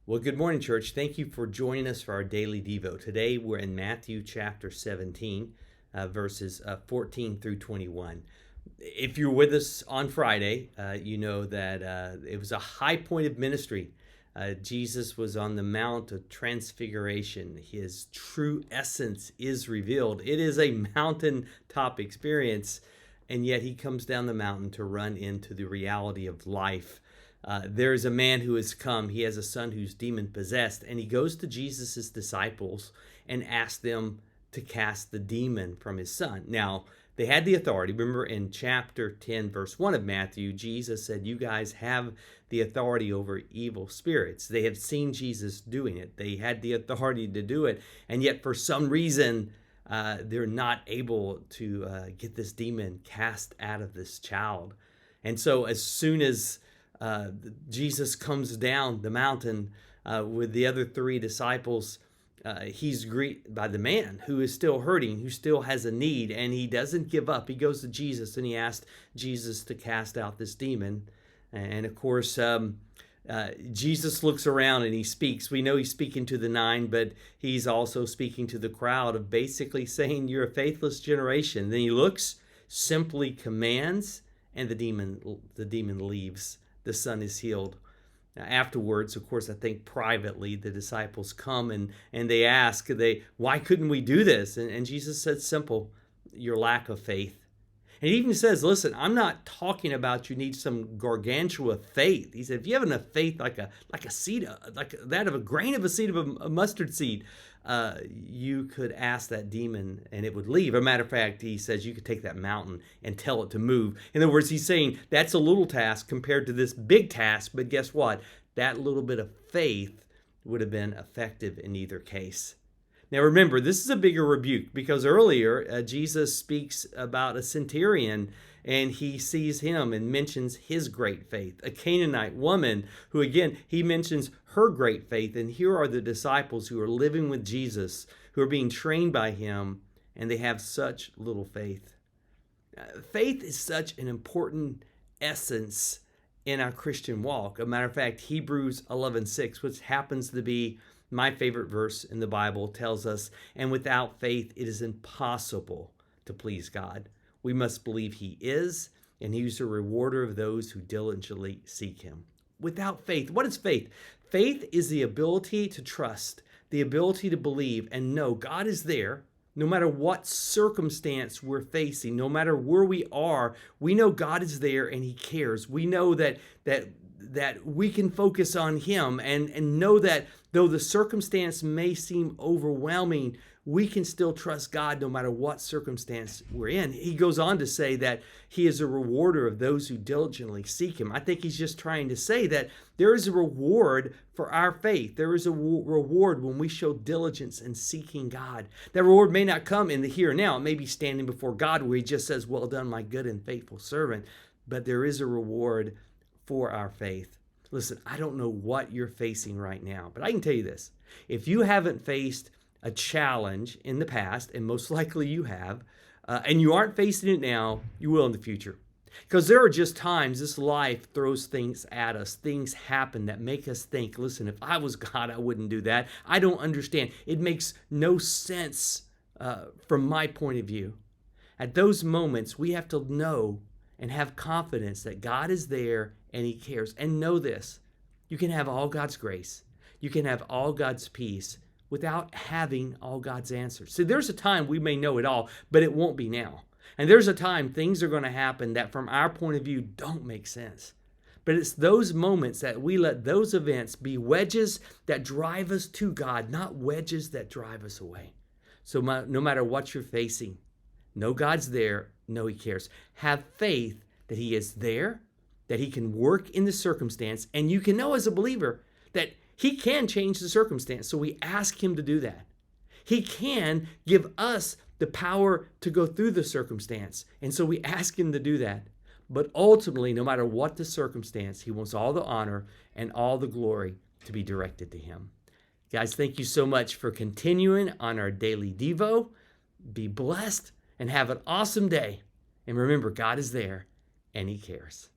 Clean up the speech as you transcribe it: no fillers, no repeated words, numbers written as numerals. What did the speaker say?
Well, good morning, church. Thank you for joining us for our daily Devo. Today we're in Matthew chapter 17, verses 14 through 21. If you're with us on Friday, you know that it was a high point of ministry. Jesus was on the Mount of Transfiguration. His true essence is revealed. It is a mountaintop experience, and yet he comes down the mountain to run into the reality of life. There is a man who has come. He has a son who's demon-possessed, and he goes to Jesus' disciples and asks them to cast the demon from his son. Now, they had the authority. Remember in chapter 10, verse 1 of Matthew, Jesus said, you guys have the authority over evil spirits. They have seen Jesus doing it. They had the authority to do it, and yet for some reason, they're not able to get this demon cast out of this child. And so as soon as Jesus comes down the mountain with the other three disciples, he's greeted by the man who is still hurting, who still has a need, and he doesn't give up. He goes to Jesus and he asks Jesus to cast out this demon. And of course, Jesus looks around and he speaks. We know he's speaking to the nine, but he's also speaking to the crowd of basically saying, you're a faithless generation. Then he looks, simply commands, and the demon leaves. The son is healed. Now, afterwards, of course, I think privately, the disciples come and they ask, why couldn't we do this? And Jesus said, simple, your lack of faith. And he even says, listen, I'm not talking about you need some gargantua faith. He said, if you have enough faith like a seed, like that of a grain of a seed of a mustard seed, you could ask that demon and it would leave. As a matter of fact, he says you could take that mountain and tell it to move. In other words, he's saying that's a little task compared to this big task, but guess what? That little bit of faith would have been effective in either case. Now remember, this is a bigger rebuke because earlier Jesus speaks about a centurion and he sees him and mentions his great faith. A Canaanite woman who, again, he mentions her great faith. And here are the disciples who are living with Jesus, who are being trained by him, and they have such little faith. Faith is such an important essence in our Christian walk. As a matter of fact, Hebrews 11:6, which happens to be my favorite verse in the Bible, tells us, and without faith it is impossible to please God. We must believe he is, and he's a rewarder of those who diligently seek him. Without faith, what is faith? Faith is the ability to trust, the ability to believe and know God is there. No matter what circumstance we're facing, no matter where we are, we know God is there and he cares. We know that we can focus on him and know that though the circumstance may seem overwhelming, we can still trust God no matter what circumstance we're in. He goes on to say that he is a rewarder of those who diligently seek him. I think he's just trying to say that there is a reward for our faith. There is a reward when we show diligence in seeking God. That reward may not come in the here and now. It may be standing before God where he just says, well done, my good and faithful servant. But there is a reward for our faith. Listen, I don't know what you're facing right now, but I can tell you this. If you haven't faced a challenge in the past, and most likely you have, and you aren't facing it now, you will in the future. Because there are just times this life throws things at us. Things happen that make us think, listen, if I was God, I wouldn't do that. I don't understand. It makes no sense from my point of view. At those moments, we have to know and have confidence that God is there and he cares. And know this, you can have all God's grace. You can have all God's peace without having all God's answers. See, there's a time we may know it all, but it won't be now. And there's a time things are going to happen that from our point of view don't make sense. But it's those moments that we let those events be wedges that drive us to God, not wedges that drive us away. So no matter what you're facing, know God's there, know he cares. Have faith that he is there, that he can work in the circumstance, and you can know as a believer that he can change the circumstance. So we ask him to do that. He can give us the power to go through the circumstance. And so we ask him to do that. But ultimately, no matter what the circumstance, he wants all the honor and all the glory to be directed to him. Guys, thank you so much for continuing on our daily Devo. Be blessed and have an awesome day. And remember, God is there and he cares.